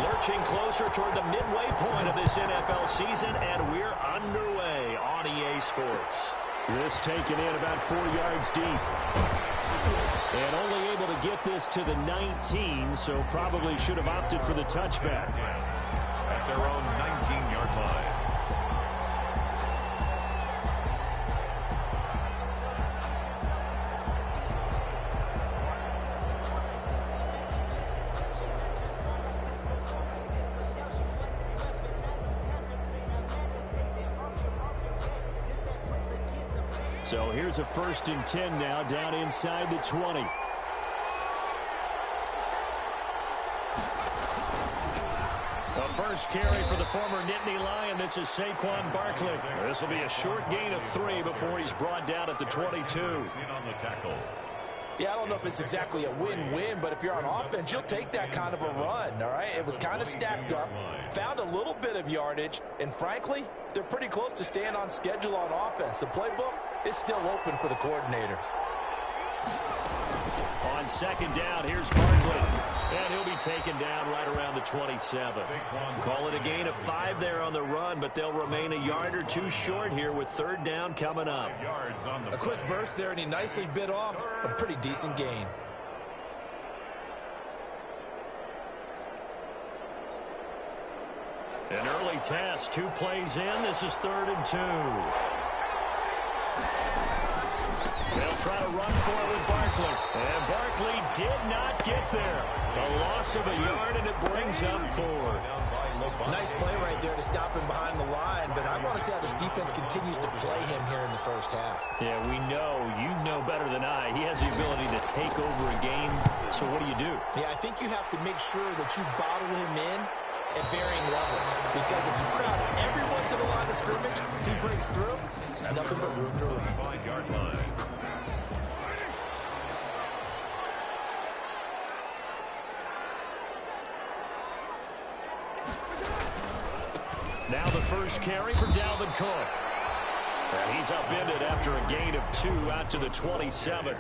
Lurching closer toward the midway point of this NFL season, and we're underway on EA Sports. This taken in about 4 yards deep. And only able to get this to the 19, so probably should have opted for the touchback. At their own 19-yard line. So here's a 1st and 10 now, down inside the 20. The first carry for the former Nittany Lion. This is Saquon Barkley. This will be a short gain of 3 before he's brought down at the 22. On the tackle. Yeah, I don't know if it's exactly a win-win, but if you're on offense, you'll take that kind of a run, all right? It was kind of stacked up, found a little bit of yardage, and frankly, they're pretty close to staying on schedule on offense. The playbook is still open for the coordinator. On 2nd down, here's Barkley. And he'll be taken down right around the 27. Call it a gain of 5 there on the run, but they'll remain a yard or 2 short here with 3rd down coming up. A quick burst there, and he nicely bit off a pretty decent gain. An early test, 2 plays in. This is 3rd and 2. They'll try to run for it with Barkley. And Barkley did not get there. A loss of a yard, and it brings up 4. Nice play right there to stop him behind the line, but I want to see how this defense continues to play him here in the first half. Yeah, we know. You know better than I. He has the ability to take over a game. So what do? Yeah, I think you have to make sure that you bottle him in at varying levels, because if you crowd everyone to the line of scrimmage, if he breaks through, there's nothing but room to run. 5-yard line. Now the first carry for Dalvin Cook. And he's upended after a gain of 2 out to the 27.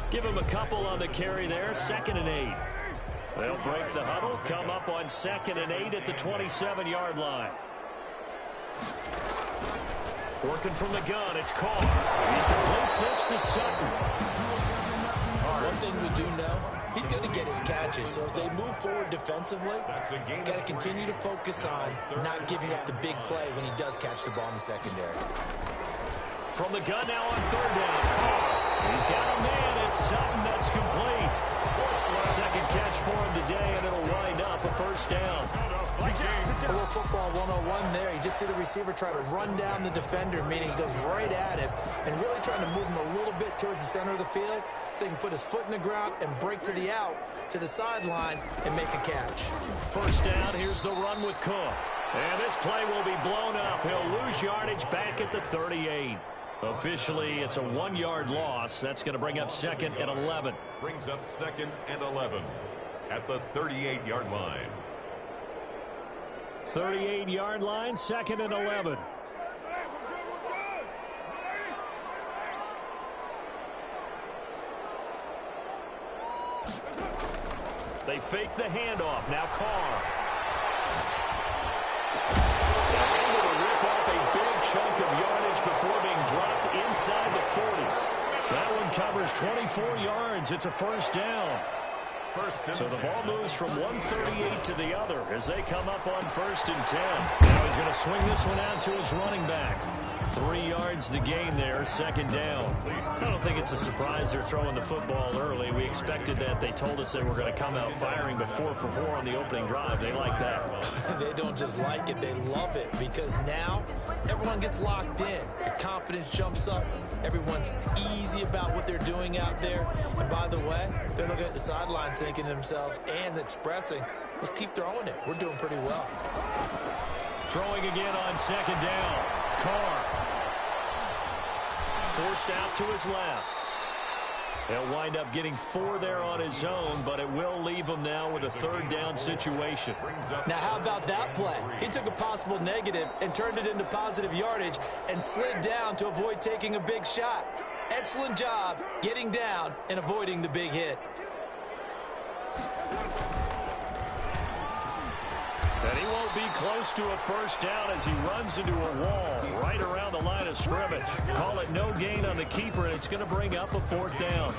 Give him a couple on the carry there, 2nd and 8. They'll break the huddle, come up on 2nd and 8 at the 27-yard line. Working from the gun, it's Carr. He completes this to Sutton. One thing we do know, he's going to get his catches. So as they move forward defensively, got to continue to focus on not giving up the big play when he does catch the ball in the secondary. From the gun now on 3rd down. Carr. He's got a man. It's Sutton that's complete. 2nd catch for him today, and it'll wind up a 1st down. A little football 101 there. You just see the receiver try to run down the defender, meaning he goes right at him and really trying to move him a little bit towards the center of the field so he can put his foot in the ground and break to the out, to the sideline, and make a catch. 1st down, here's the run with Cook. And this play will be blown up. He'll lose yardage back at the 38. Officially, it's a 1-yard loss. That's going to bring up 2nd and 11. Brings up 2nd and 11 at the 38-yard line. 38-yard line, 2nd and 11. They fake the handoff. Now Carr. Able to rip off a big chunk of yardage before being dropped inside the 40. That one covers 24 yards. It's a 1st down. So the ball moves from 138 to the other as they come up on 1st and 10. Now he's going to swing this one out to his running back. 3 yards the gain there, 2nd down. I don't think it's a surprise they're throwing the football early. We expected that. They told us they were going to come out firing, but 4 for 4 on the opening drive. They like that. They don't just like it, they love it, because now everyone gets locked in. Your confidence jumps up. Everyone's easy about what they're doing out there. And by the way, they're looking at the sideline thinking to themselves and expressing, let's keep throwing it. We're doing pretty well. Throwing again on 2nd down. Carr. Forced out to his left. He'll wind up getting 4 there on his own, but it will leave him now with a 3rd down situation. Now, how about that play? He took a possible negative and turned it into positive yardage and slid down to avoid taking a big shot. Excellent job getting down and avoiding the big hit. be close to a first down as he runs into a wall right around the line of scrimmage. Call it no gain on the keeper, and it's going to bring up a fourth down.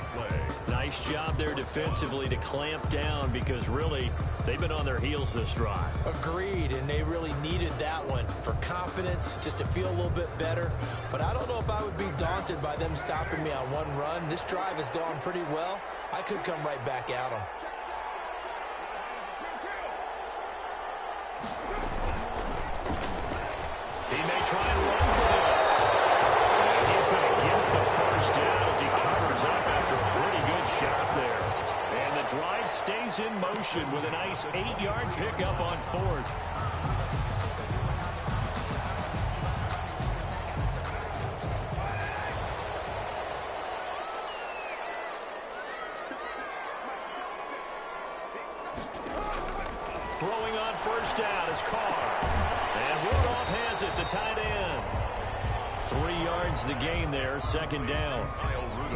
Nice job there defensively to clamp down because really they've been on their heels this drive. Agreed, and they really needed that one for confidence, just to feel a little bit better. But I don't know if I would be daunted by them stopping me on one run. This drive has gone pretty well. I could come right back at them. He may try and run for this. And he's going to get the first down as he covers up after a pretty good shot there. And the drive stays in motion with a nice 8-yard pickup on fourth. Throwing on first down is Carr. And Rudolph has it, the tight end. 3 yards the gain there, second down.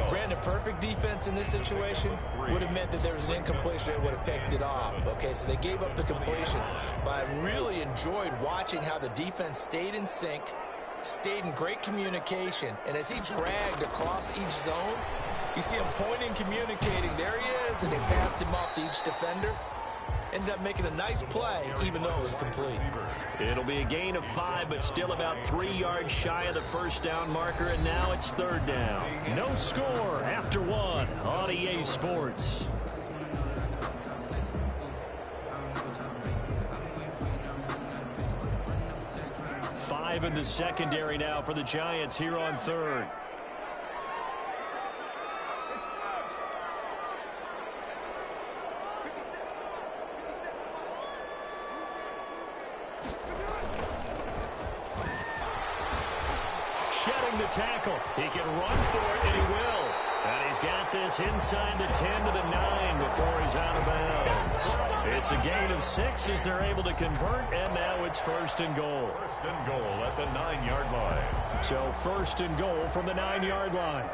Brandon, perfect defense in this situation would have meant that there was an incompletion that would have picked it off. Okay, so they gave up the completion. But I really enjoyed watching how the defense stayed in sync, stayed in great communication, and as he dragged across each zone, you see him pointing, communicating. There he is, and they passed him off to each defender. Ended up making a nice play, even though it was complete. It'll be a gain of 5, but still about 3 yards shy of the first down marker, and now it's third down. No score after 1 on EA Sports. Five in the secondary now for the Giants here on third. Shedding the tackle. He can run for it, and he will. And he's got this inside the 10 to the 9 before he's out of bounds. It's a gain of 6 as they're able to convert, and now it's first and goal. First and goal at the 9-yard line. So first and goal from the 9-yard line.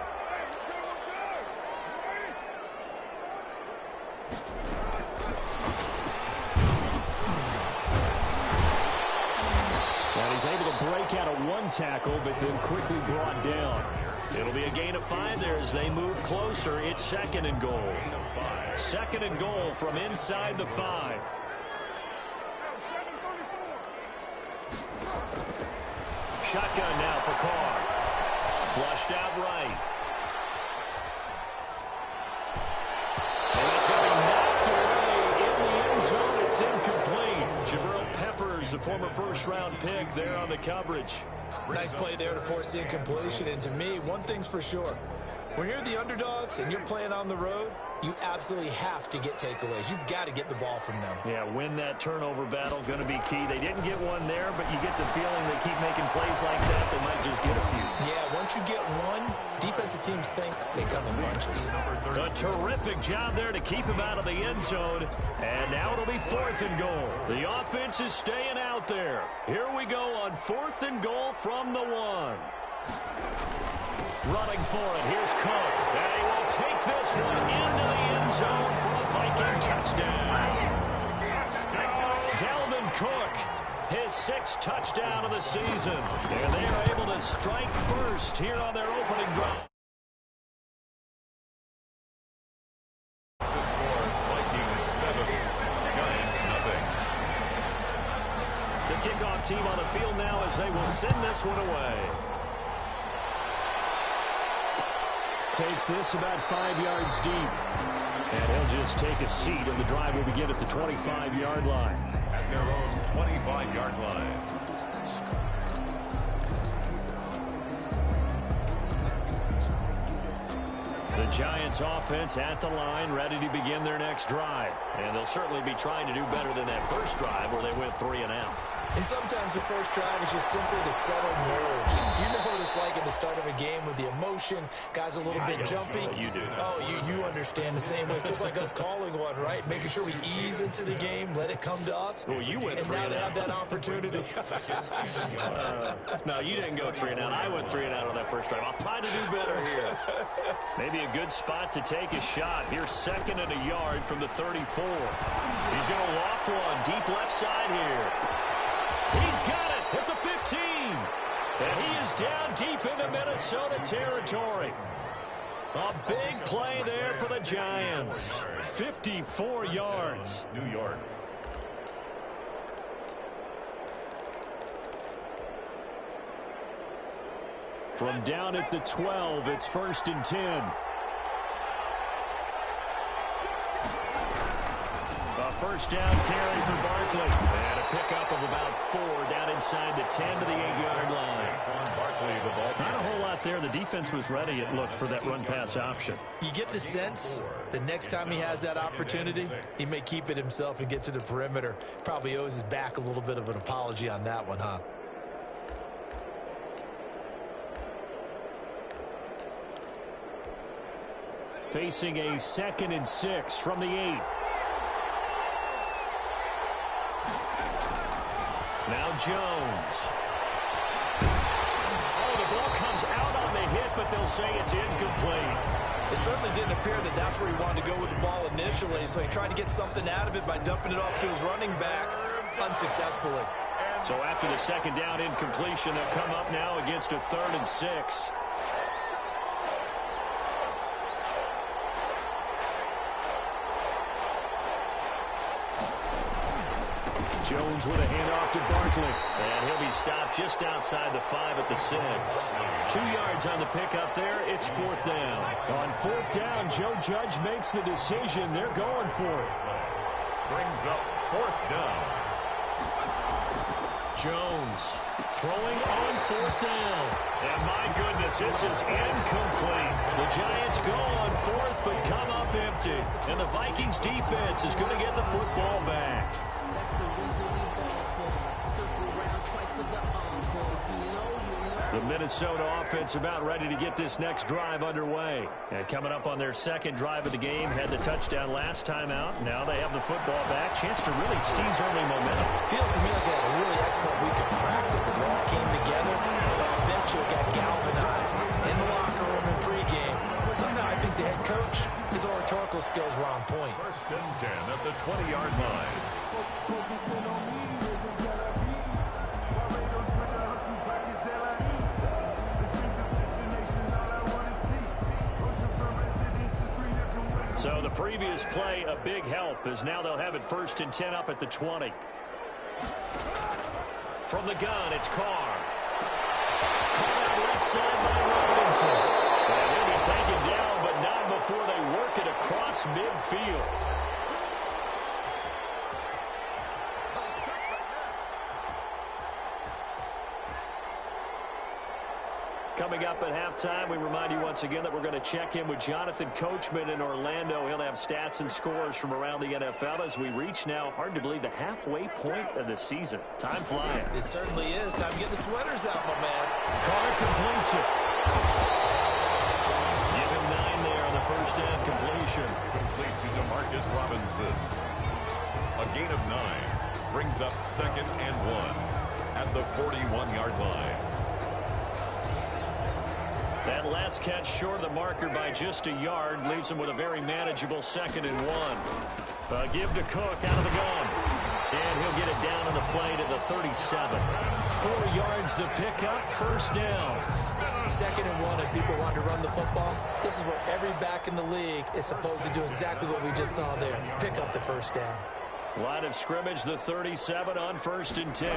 And he's able to break out of one tackle, but then quickly brought down. It'll be a gain of 5 there as they move closer. It's second and goal. Second and goal from inside the 5. Shotgun now for Carr. Flushed out right. And that's going to be knocked away in the end zone. It's incomplete. Jabril Peppers, a former first-round pick, there on the coverage. Nice play there to force the incompletion. And to me, one thing's for sure. When you're the underdogs and you're playing on the road, you absolutely have to get takeaways. You've got to get the ball from them. Yeah, win that turnover battle, going to be key. They didn't get one there, but you get the feeling they keep making plays like that, they might just get a few. Yeah, once you get one, defensive teams think they come in bunches. A terrific job there to keep him out of the end zone. And now it'll be fourth and goal. The offense is staying out there. Here we go on fourth and goal from the 1. Running for it, here's Cook. And he will take this one into the end zone for a Viking touchdown. Dalvin Cook, his 6th touchdown of the season. And they are able to strike first here on their opening drive. The score, Vikings 7, Giants nothing. The kickoff team on the field now as they will send this one away. Takes this about 5 yards deep. And he'll just take a seat, and the drive will begin at the 25-yard line. At their own 25-yard line. The Giants offense at the line, ready to begin their next drive. And they'll certainly be trying to do better than that first drive where they went 3 and out. And sometimes the first drive is just simply to settle nerves. You know what it's like at the start of a game with the emotion. Guys a little bit jumpy. You do. Oh, you understand the same way. It's just like us calling one, right? Making sure we ease into the game, let it come to us. Well, you went and 3 now and they out. have that opportunity. No, you didn't go 3 and out. I went 3 and out on that first drive. I'll try to do better here. Maybe a good spot to take a shot. Here's second and a yard from the 34. He's going to loft one deep left side here. He's got it at the 15. And he is down deep into Minnesota territory. A big play there for the Giants. 54 yards. New York. From down at the 12, it's 1st and 10. A first down carry for Barkley. And a pickup of about 4 down inside the 10 to the 8-yard line. Not a whole lot there. The defense was ready, it looked, for that run-pass option. You get the sense the next time he has that opportunity, he may keep it himself and get to the perimeter. Probably owes his back a little bit of an apology on that one, huh? Facing a 2nd and 6 from the 8. Now Jones. Oh, the ball comes out on the hit, but they'll say it's incomplete. It certainly didn't appear that that's where he wanted to go with the ball initially, so he tried to get something out of it by dumping it off to his running back unsuccessfully. So after the 2nd down incompletion, they'll come up now against a 3rd and 6. Jones with a handoff to Barkley. And he'll be stopped just outside the 5 at the 6. 2 yards on the pickup there. It's 4th down. On 4th down, Joe Judge makes the decision. They're going for it. Brings up 4th down. Jones throwing on 4th down. And my goodness, this is incomplete. The Giants go on 4th but come up empty. And the Vikings defense is going to get the football back. The Minnesota offense about ready to get this next drive underway. And coming up on their 2nd drive of the game, had the touchdown last time out. Now they have the football back. Chance to really seize early momentum. Feels to me like they had a really excellent week of practice. It all came together, but I bet you it got galvanized in the locker room in pregame. Somehow I think the head coach, his oratorical skills were on point. 1st and 10 at the 20-yard line. So the previous play, a big help, as now they'll have it 1st and 10 up at the 20. From the gun, it's Carr. Caught out left side by Robinson. And he'll be taken down, but not before they work it across midfield. Coming up at halftime, we remind you once again that we're going to check in with Jonathan Coachman in Orlando. He'll have stats and scores from around the NFL as we reach now, hard to believe, the halfway point of the season. Time flying. It certainly is. Time to get the sweaters out, my man. Carr completes it. Give him 9 there on the 1st down completion. Complete to DeMarcus Robinson. A gain of 9 brings up 2nd and 1 at the 41-yard line. That last catch short of the marker by just a yard leaves him with a very manageable 2nd and 1. Give to Cook out of the gun. And he'll get it down on the play to the 37. 4 yards the pickup, 1st down. 2nd and 1, if people want to run the football, this is where every back in the league is supposed to do exactly what we just saw there. Pick up the 1st down. Line of scrimmage, the 37 on 1st and 10.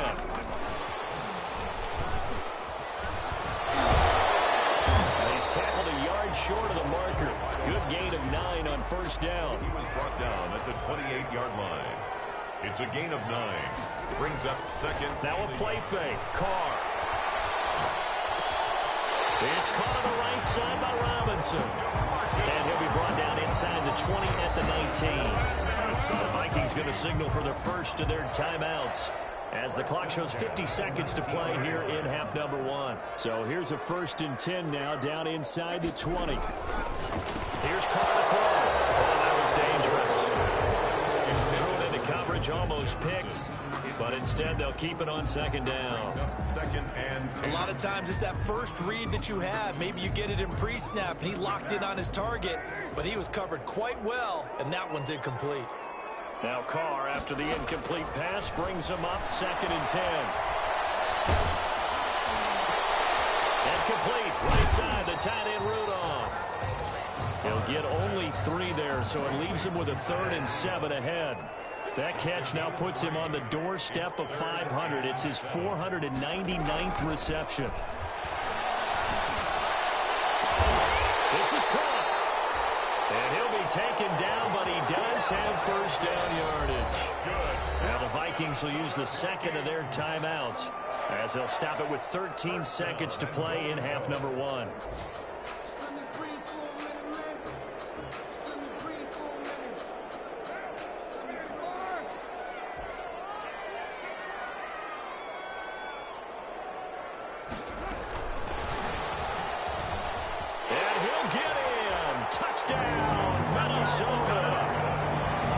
Tackled a yard short of the marker. Good gain of 9 on 1st down. He was brought down at the 28-yard line. It's a gain of 9. Brings up 2nd. Now a play fake. Carr. It's caught on the right side by Robinson. And he'll be brought down inside the 20 at the 19. The Vikings going to signal for the first of their timeouts, as the clock shows 50 seconds to play here in half number 1. So here's a 1st and 10 now, down inside the 20. Here's Carr to throw. Oh, that was dangerous. Thrown into coverage, almost picked, but instead they'll keep it on 2nd down. 2nd and 10. A lot of times it's that first read that you have. Maybe you get it in pre-snap, and he locked in on his target, but he was covered quite well, and that one's incomplete. Now Carr, after the incomplete pass, brings him up 2nd and 10. And complete, right side, the tight end Rudolph. He'll get only 3 there, so it leaves him with a 3rd and 7 ahead. That catch now puts him on the doorstep of 500. It's his 499th reception. This is caught. And he'll be taken down, but he does have first down yardage. Now the Vikings will use the 2nd of their timeouts as they'll stop it with 13 seconds to play in half number 1.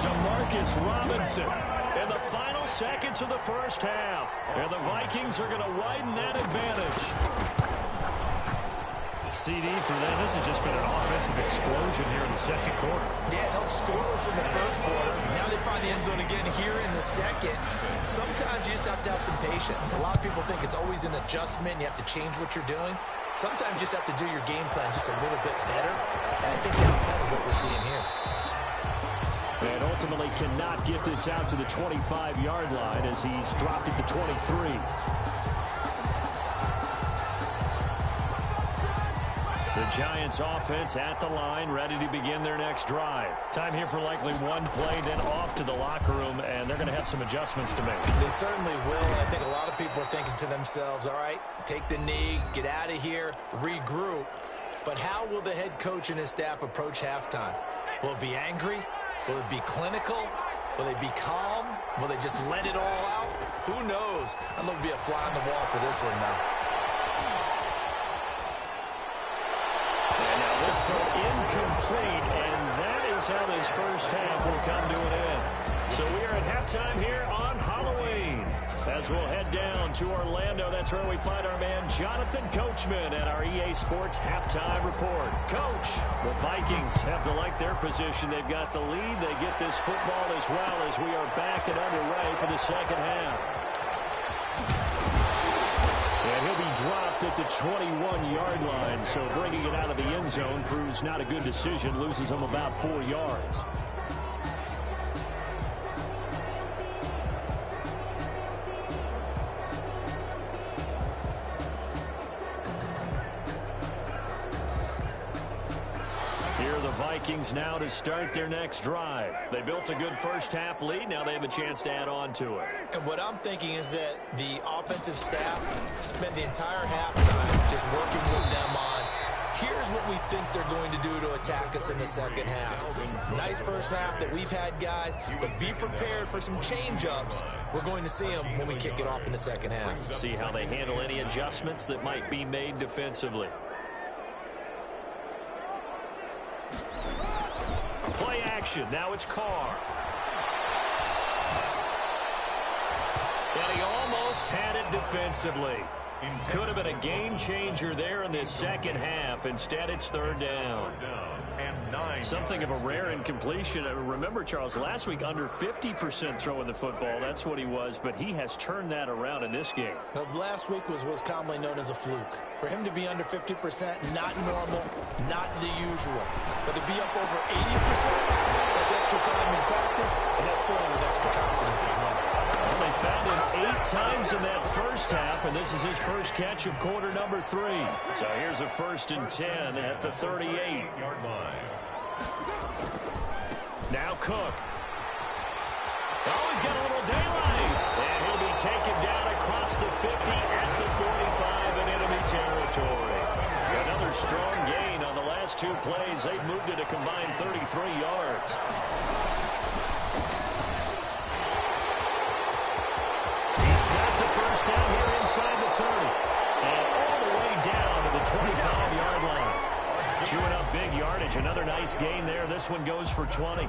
Demarcus Robinson in the final seconds of the first half. And the Vikings are going to widen that advantage. CD for them, this has just been an offensive explosion here in the second quarter. Yeah, held scoreless in the first quarter. Now they find the end zone again here in the second. Sometimes you just have to have some patience. A lot of people think it's always an adjustment. You have to change what you're doing. Sometimes you just have to do your game plan just a little bit better. And I think that's kind of what we're seeing here. And ultimately cannot get this out to the 25-yard line as he's dropped it to 23. The Giants offense at the line, ready to begin their next drive. Time here for likely one play, then off to the locker room, and they're going to have some adjustments to make. They certainly will. I think a lot of people are thinking to themselves, all right, take the knee, get out of here, regroup. But how will the head coach and his staff approach halftime? Will it be angry? Will it be clinical? Will they be calm? Will they just let it all out? Who knows? I'd love to be a fly on the wall for this one, though. And now this throw incomplete, and that is how this first half will come to an end. So we are at halftime here on Halloween. As we'll head down to Orlando, that's where we find our man Jonathan Coachman at our EA Sports Halftime Report. Coach, the Vikings have to like their position. They've got the lead. They get this football as well as we are back and underway for the second half. And he'll be dropped at the 21-yard line, so bringing it out of the end zone proves not a good decision, loses him about 4 yards. Vikings now to start their next drive. They built a good first half lead. Now they have a chance to add on to it. And what I'm thinking is that the offensive staff spent the entire halftime just working with them on, here's what we think they're going to do to attack us in the second half. Nice first half that we've had, guys, but be prepared for some change-ups. We're going to see them when we kick it off in the second half. See how they handle any adjustments that might be made defensively. Play action. Now it's Carr. And he almost had it defensively. Could have been a game changer there in this second half. Instead, it's third down. Something of a rare incompletion. Remember, Charles, last week under 50% throwing the football. That's what he was, but he has turned that around in this game. Now, last week was what's commonly known as a fluke. For him to be under 50%, not normal, not the usual. But to be up over 80%, that's extra time in practice, and that's throwing with extra confidence as well. Well, they found him 8 times in that first half, and this is his first catch of quarter number 3. So here's a 1st and 10 at the 38-yard line. Now Cook. Oh, he's got a little daylight. And he'll be taken down across the 50 at the 45 in enemy territory. Another strong gain on the last 2 plays. They've moved it a combined 33 yards. He's got the first down here inside the 30. And all the way down to the 25-yard line. Chewing up big yardage. Another nice gain there. This one goes for 20.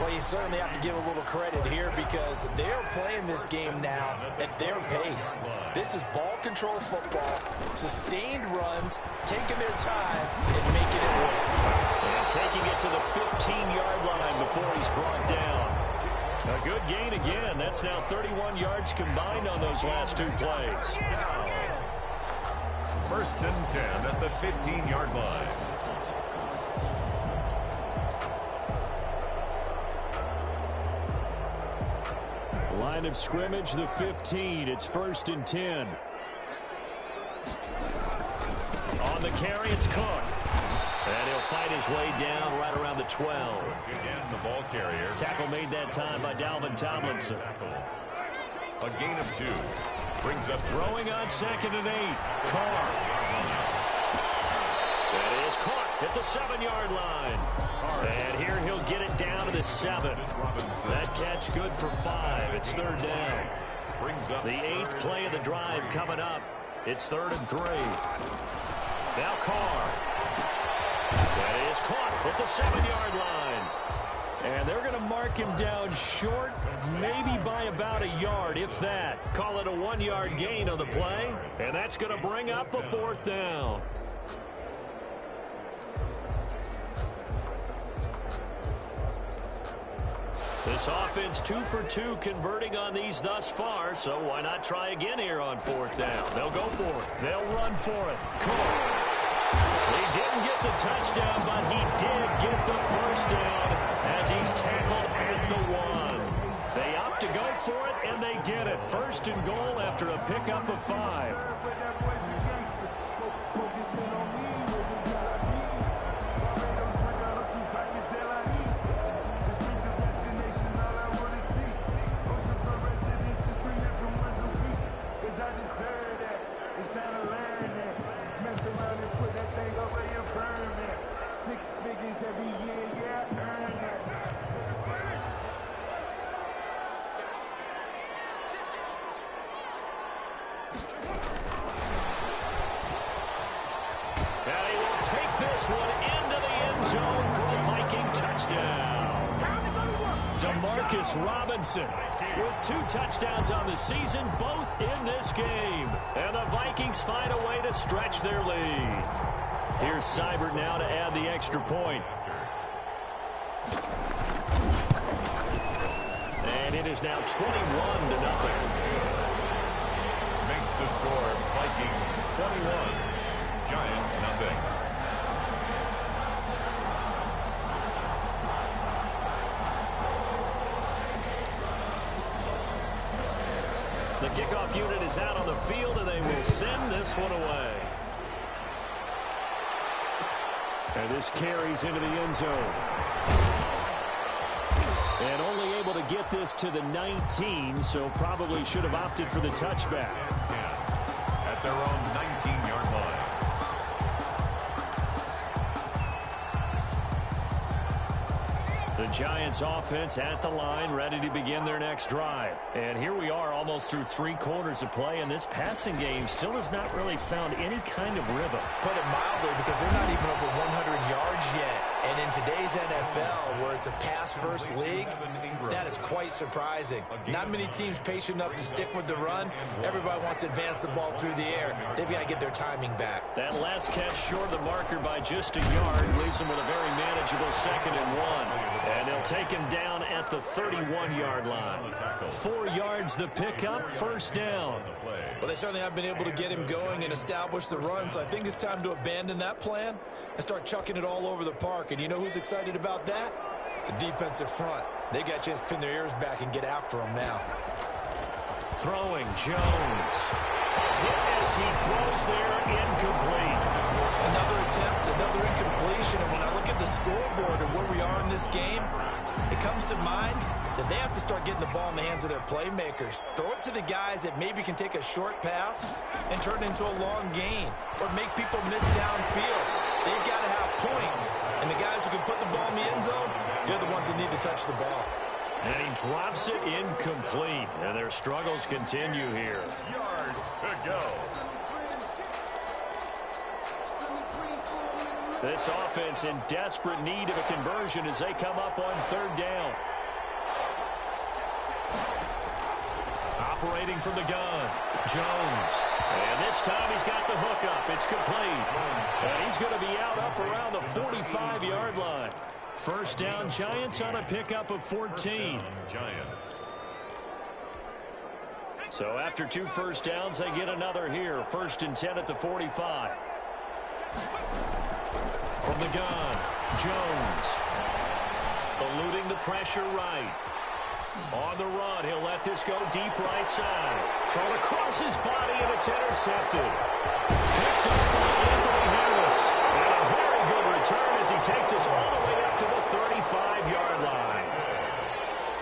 Well, you certainly have to give a little credit here because they're playing this game now at their pace. This is ball control football, sustained runs, taking their time and making it work. And taking it to the 15-yard line before he's brought down. A good gain again. That's now 31 yards combined on those last two plays. First and 10 at the 15-yard line. Line of scrimmage, the 15. It's first and 10. On the carry, it's Cook. And he'll fight his way down right around the 12. Again, the ball carrier. Tackle made that time by Dalvin Tomlinson. A gain of 2. Brings up throwing on 2nd and 8. Carr. That is caught at the 7-yard line. And here he'll get it down to the 7. That catch good for 5. It's 3rd down. Brings up the 8th play of the drive coming up. It's 3rd and 3. Now Carr. That is caught at the 7-yard line. And they're going to mark him down short, maybe by about a yard, if that. Call it a 1-yard gain on the play. And that's going to bring up a 4th down. This offense 2 for 2 converting on these thus far, so why not try again here on 4th down? They'll go for it. They'll run for it. Carr. He didn't get the touchdown, but he did get the first down as he's tackled at the 1. They opt to go for it, and they get it. 1st and goal after a pickup of 5. This one into the end zone for a Viking touchdown. Demarcus Robinson with 2 touchdowns on the season, both in this game. And the Vikings find a way to stretch their lead. Here's Seibert now to add the extra point. And it is now 21-0. Makes the score Vikings 21, Giants nothing. The kickoff unit is out on the field, and they will send this one away. And this carries into the end zone. And only able to get this to the 19, so probably should have opted for the touchback. At their own 19-yard line. The Giants offense at the line, ready to begin their next drive. And here we are almost through 3 quarters of play, and this passing game still has not really found any kind of rhythm. Put it mildly, because they're not even over 100 yards yet. And in today's NFL, where it's a pass-first league, that is quite surprising. Not many teams patient enough to stick with the run. Everybody wants to advance the ball through the air. They've got to get their timing back. That last catch short of the marker by just a yard leaves them with a very manageable 2nd and 1. And they'll take him down at the 31-yard line. 4 yards the pickup, 1st down. Well, they certainly have been able to get him going and establish the run, so I think it's time to abandon that plan and start chucking it all over the park. And you know who's excited about that? The defensive front. They got a chance to pin their ears back and get after him now. Throwing, Jones. Hit as he throws there, incomplete. Another attempt, another incompletion. And when I look at the scoreboard and where we are in this game, it comes to mind that they have to start getting the ball in the hands of their playmakers. Throw it to the guys that maybe can take a short pass and turn it into a long gain or make people miss downfield. They've got to have points. And the guys who can put the ball in the end zone, they're the ones that need to touch the ball. And he drops it incomplete. And their struggles continue here. Yards to go. This offense in desperate need of a conversion as they come up on 3rd down. Operating from the gun, Jones. And this time he's got the hookup. It's complete. And he's going to be out up around the 45-yard line. First down, Giants on a pickup of 14. Giants. So after 2 first downs, they get another here. First and 10 at the 45. From the gun, Jones. Eluding the pressure right. On the run, he'll let this go deep right side. Thrown across his body, and it's intercepted. Picked up by Anthony Harris. And a very good return as he takes us all the way up to the 35-yard line.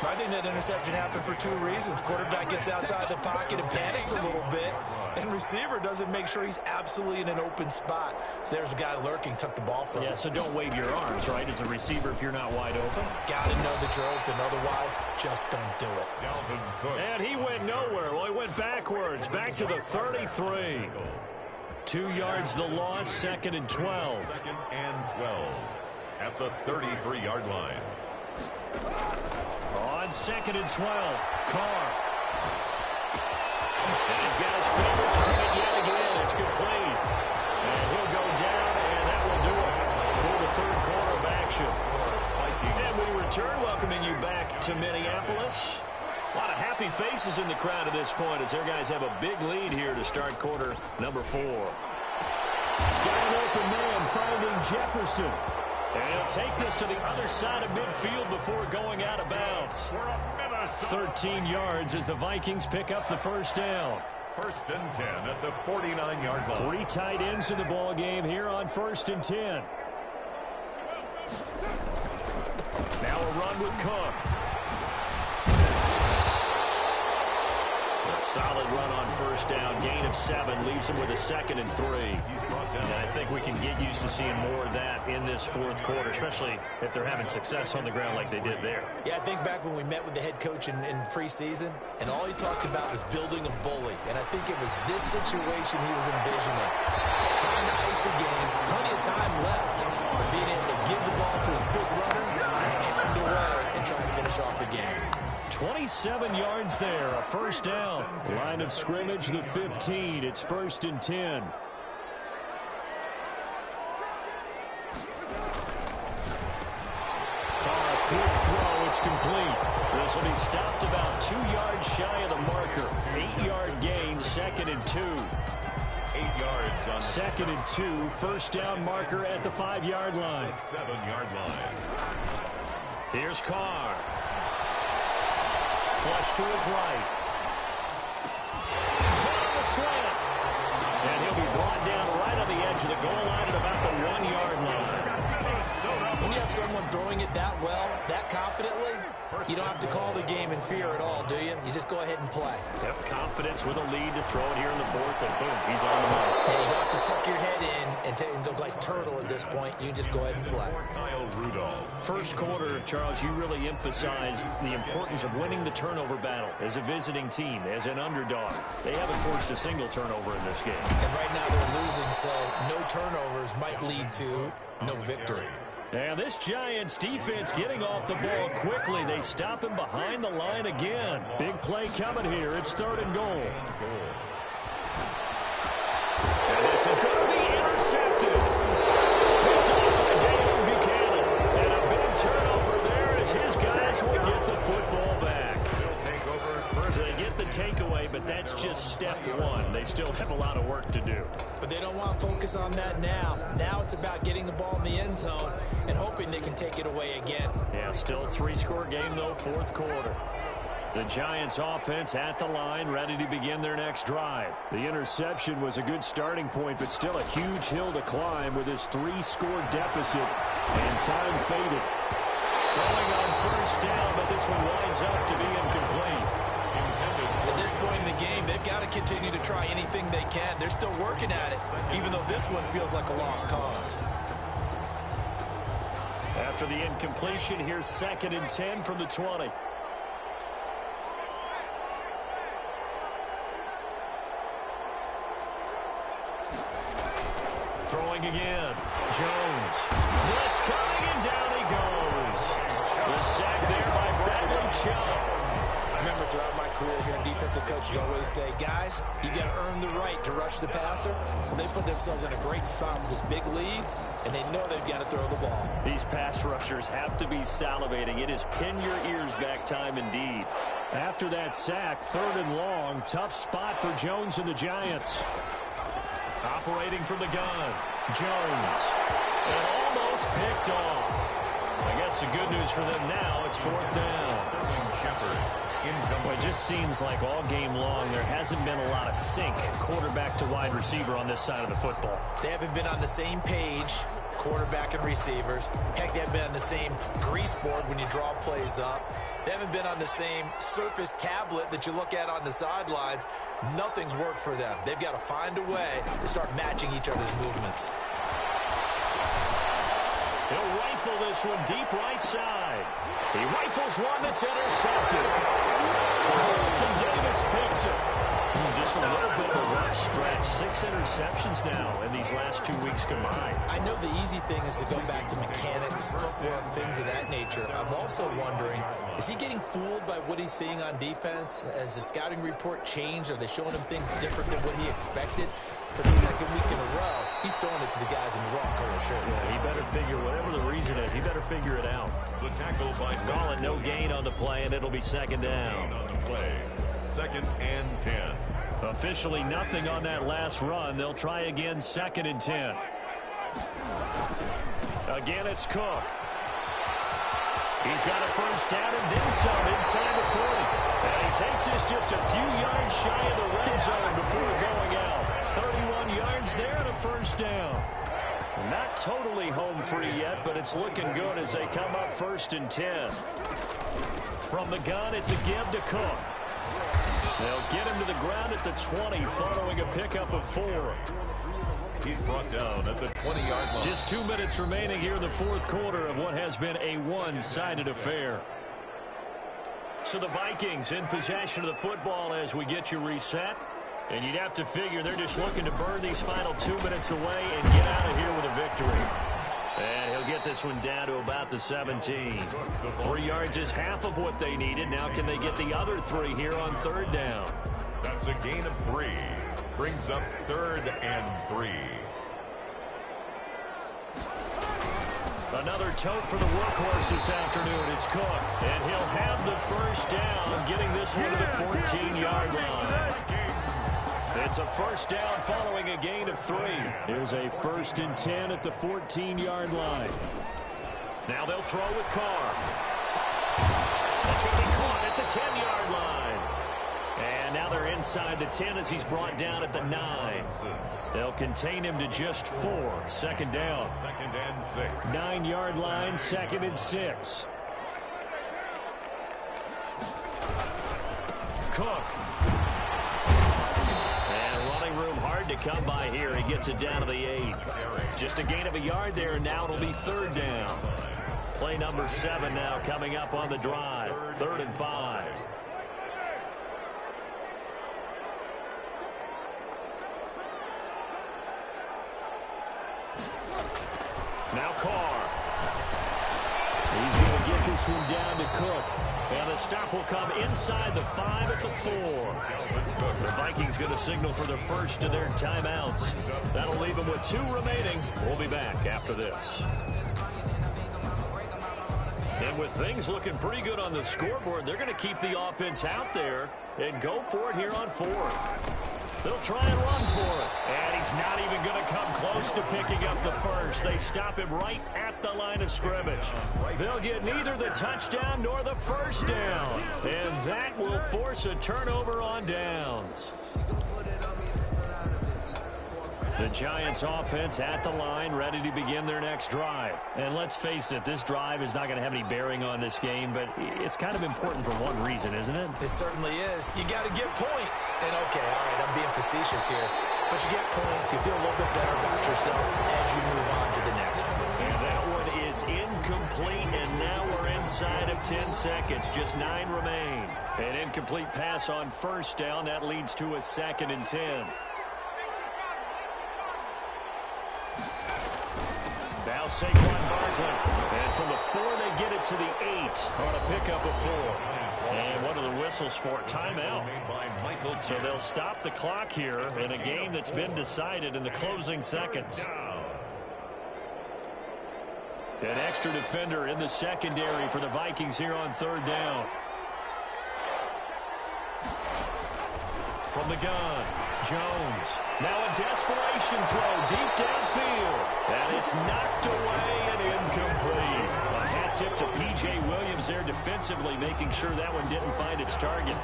I think that interception happened for 2 reasons. Quarterback gets outside the pocket and panics a little bit, and receiver doesn't make sure he's absolutely in an open spot. So there's a guy lurking, took the ball from him. Yeah, so don't wave your arms, right, as a receiver if you're not wide open. Got to know that you're open. Otherwise, just don't do it. Dalvin Cook. And he went nowhere. Well, he went backwards, back to the 33. 2 yards the loss, second and 12. Second and 12 at the 33-yard line. On second and 12, Carr. And he's got his favorite target yet again. It's complete. And he'll go down, and that will do it for the third quarter of action. And we return, welcoming you back to Minneapolis. A lot of happy faces in the crowd at this point as their guys have a big lead here to start quarter number 4. Got an open man finding Jefferson. And he'll take this to the other side of midfield before going out of bounds. 13 yards as the Vikings pick up the first down. First and 10 at the 49-yard line. 3 tight ends in the ball game here on first and 10. Now a run with Cook. A solid run on first down. Gain of 7 leaves him with a second and 3. And I think we can get used to seeing more of that in this fourth quarter, especially if they're having success on the ground like they did there. Yeah, I think back when we met with the head coach in preseason, and all he talked about was building a bully. And I think it was this situation he was envisioning. Trying to ice a game, plenty of time left, but being able to give the ball to his big runner, pound away, and try and finish off the game. 27 yards there, a first down. Line of scrimmage, the 15. It's first and 10. Carr, quick throw, it's complete. This will be stopped about 2 yards shy of the marker. 8-yard gain, second and 2. 8 yards on Second and 2, first down marker at the 5-yard line. 7-yard line. Here's Carr. Flush to his right. Caught on the slant. And he'll be brought down right on the edge of the goal line at about the 1-yard line. When you have someone throwing it that well, that confidently, you don't have to call the game in fear at all, do you? You just go ahead and play. Yep, confidence with a lead to throw it here in the fourth, and boom, he's on the mark. Hey, you don't have to tuck your head in and look like turtle at this point. You just go ahead and play. Kyle Rudolph. First quarter, Charles, you really emphasized the importance of winning the turnover battle as a visiting team, as an underdog. They haven't forced a single turnover in this game. And right now they're losing, so no turnovers might lead to no victory. And this Giants defense getting off the ball quickly. They stop him behind the line again. Big play coming here. It's third and goal. And this is going to be intercepted. Picked up by Daniel Buchanan. And a big turnover there as his guys will get the football back. They get the takeaway, but that's just step one. They still have a lot of work to do. But they don't want to focus on that now. Now it's about getting the ball in the end zone and hoping they can take it away again. Yeah, still 3-score game, though, fourth quarter. The Giants offense at the line, ready to begin their next drive. The interception was a good starting point, but still a huge hill to climb with his 3-score deficit. And time faded. Throwing on first down, but this one winds up to be incomplete. At this point in the game, they've got to continue to try anything they can. They're still working at it, even though this one feels like a lost cause. After the incompletion, here's second and 10 from the 20. Throwing again. Jones. Blitz coming, and down he goes. The sack there by Bradley Chubb. Remember, throughout my career here in defensive coach, you always say, guys, you got to earn the right to rush the passer. Well, they put themselves in a great spot with this big lead, and they know they've got to throw the ball. These pass rushers have to be salivating. It is pin your ears back time indeed. After that sack, 3rd and long, tough spot for Jones and the Giants. Operating from the gun, Jones. And almost picked off. I guess the good news for them now, it's 4th down. Well, it just seems like all game long there hasn't been a lot of sync quarterback to wide receiver on this side of the football. They haven't been on the same page, quarterback and receivers. Heck, they haven't been on the same grease board when you draw plays up. They haven't been on the same surface tablet that you look at on the sidelines. Nothing's worked for them. They've got to find a way to start matching each other's movements. He'll rifle this one deep right side. He rifles one that's intercepted. Carlton Davis picks it. Just a little bit of a rough stretch. 6 interceptions now in these last 2 weeks combined. I know the easy thing is to go back to mechanics, footwork, things of that nature. I'm also wondering, is he getting fooled by what he's seeing on defense? Has the scouting report changed? Are they showing him things different than what he expected? For the 2nd week in a row, he's throwing it to the guys in the wrong color shirts. Yeah, he better figure, whatever the reason is, he better figure it out. The tackle by Call it no gain on the play, and it'll be 2nd down. On the play. 2nd and 10. Officially nothing on that last run. They'll try again, 2nd and 10. Again, it's Cook. He's got a 1st down and then some inside the 40. And he takes this just a few yards shy of the red zone before going out. 31 yards there and a 1st down. Not totally home free yet, but it's looking good as they come up 1st and 10. From the gun, it's a give to Cook. They'll get him to the ground at the 20 following a pickup of 4. He's brought down at the 20-yard line. Just 2 minutes remaining here in the 4th quarter of what has been a one-sided affair. So the Vikings in possession of the football as we get you reset. And you'd have to figure they're just looking to burn these final 2 minutes away and get out of here with a victory. And he'll get this one down to about the 17. 3 yards is half of what they needed. Now can they get the other 3 here on 3rd down? That's a gain of 3. Brings up 3rd and 3. Another tote for the workhorse this afternoon. It's Cook. And he'll have the 1st down, getting this one to the 14-yard line. It's a 1st down following a gain of 3. Here's a 1st and 10 at the 14-yard line. Now they'll throw with Carr. That's going to be caught at the 10-yard line. And now they're inside the 10 as he's brought down at the 9. They'll contain him to just 4. 2nd down. 2nd and 6. 9-yard line, 2nd and 6. Cook. To come by here. He gets it down to the 8. Just a gain of a yard there, and now it'll be 3rd down. Play number 7 now coming up on the drive. 3rd and 5. Now Carr. He's going to get this one down to Cook. And the stop will come inside the 5 at the 4. The Vikings going to signal for the first of their timeouts. That'll leave them with 2 remaining. We'll be back after this. And with things looking pretty good on the scoreboard, they're going to keep the offense out there and go for it here on 4th. They'll try and run for it. And he's not even going to come close to picking up the 1st. They stop him right at the line of scrimmage. They'll get neither the touchdown nor the 1st down. And that will force a turnover on downs. The Giants offense at the line, ready to begin their next drive. And let's face it, this drive is not going to have any bearing on this game, but it's kind of important for one reason, isn't it? It certainly is. You got to get points. And okay, all right, I'm being facetious here. But you get points, you feel a little bit better about yourself as you move on to the next one. And that one is incomplete, and now we're inside of 10 seconds. Just 9 remain. An incomplete pass on 1st down. That leads to a 2nd and 10. Now Saquon Barkley. And from the 4, they get it to the 8 on a pickup of 4. And what are the whistles for? Timeout. So they'll stop the clock here in a game that's been decided in the closing seconds. An extra defender in the secondary for the Vikings here on 3rd down. From the gun, Jones. Now a desperation throw deep downfield. And it's knocked away and incomplete. A hat tip to P.J. Williams there defensively, making sure that one didn't find its target.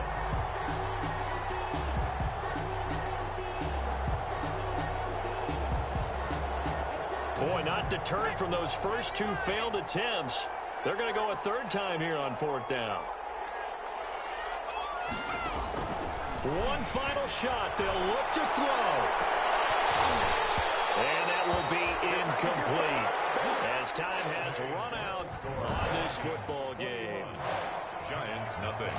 Boy, not deterred from those first 2 failed attempts. They're going to go a 3rd time here on 4th down. One final shot. They'll look to throw. And that will be incomplete as time has run out on this football game. Giants, nothing.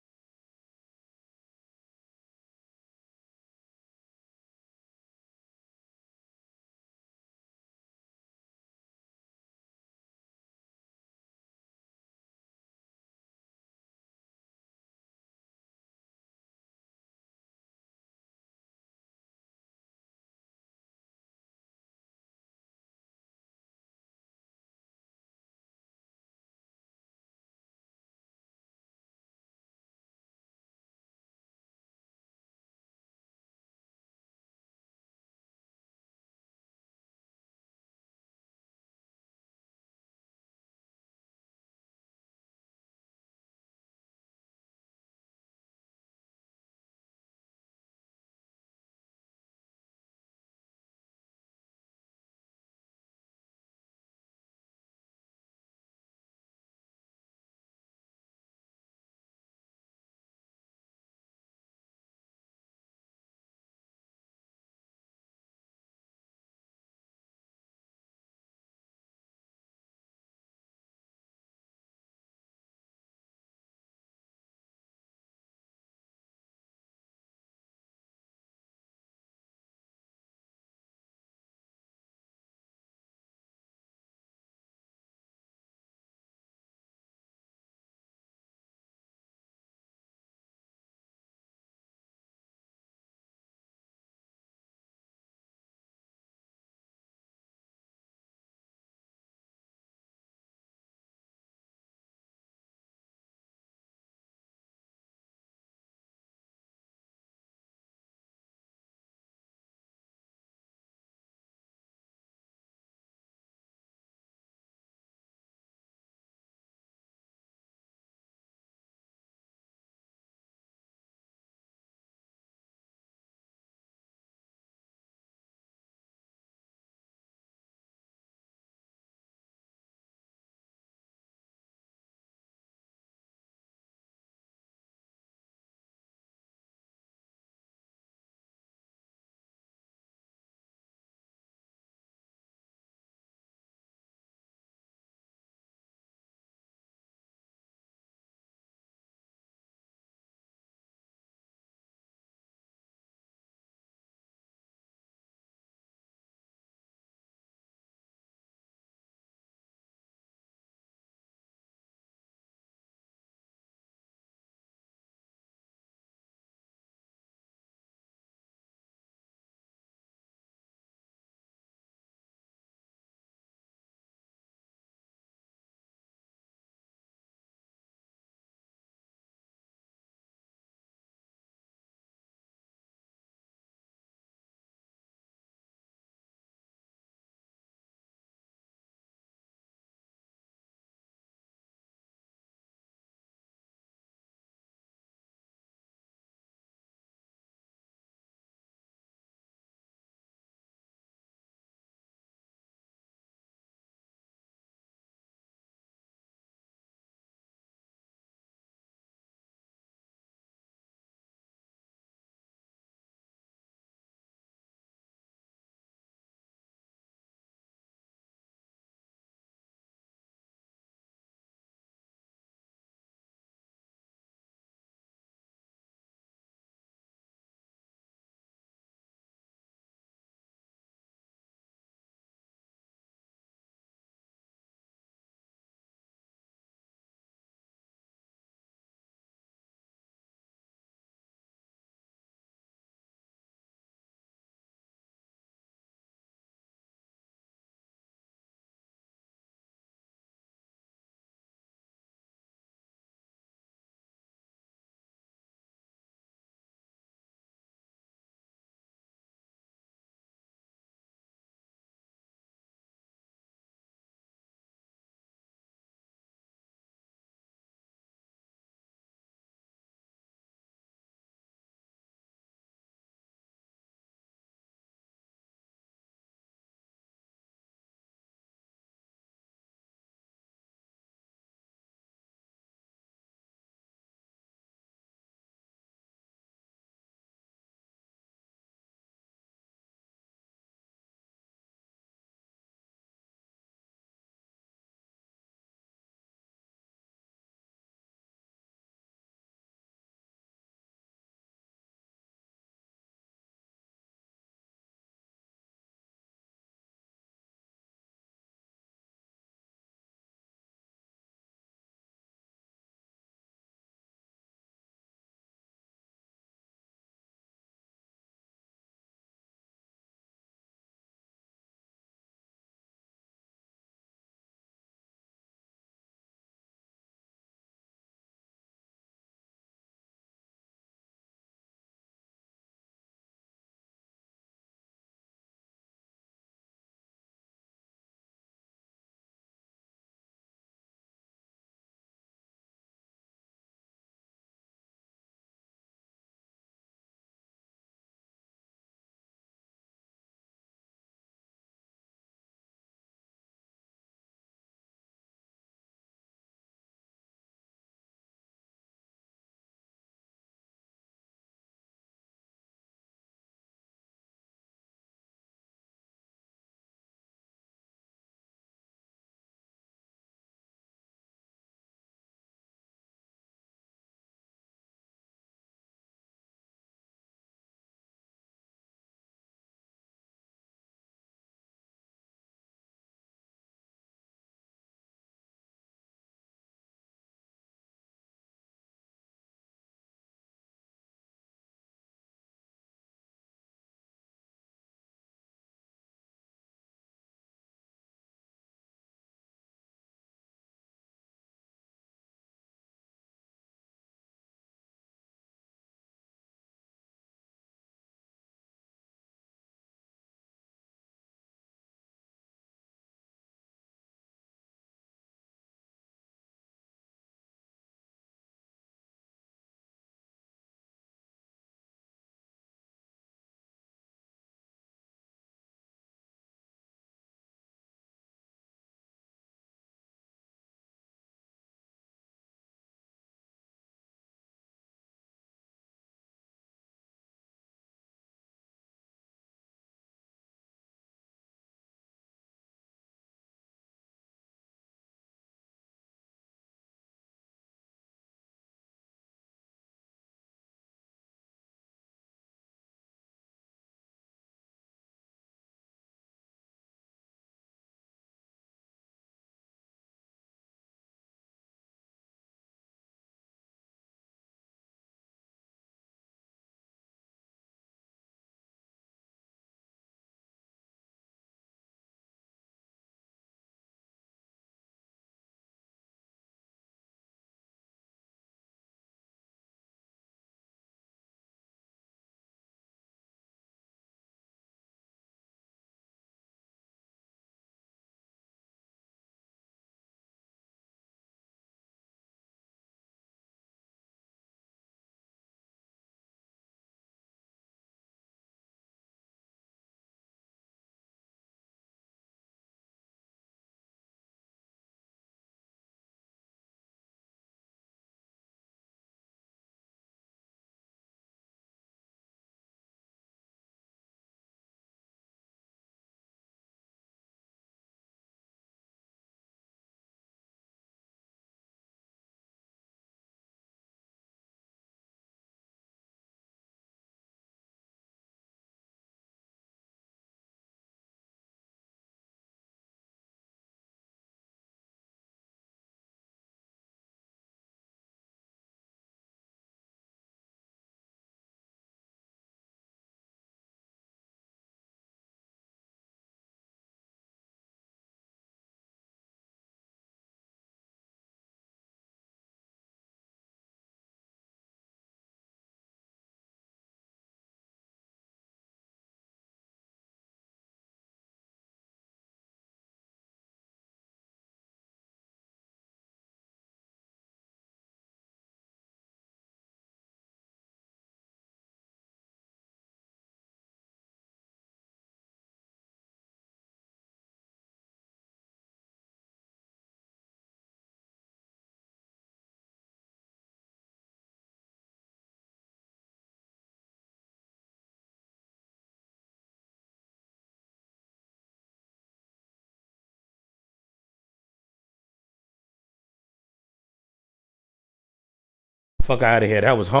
Fuck out of here. That was home.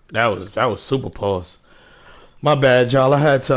That was super pause. My bad, y'all. I had to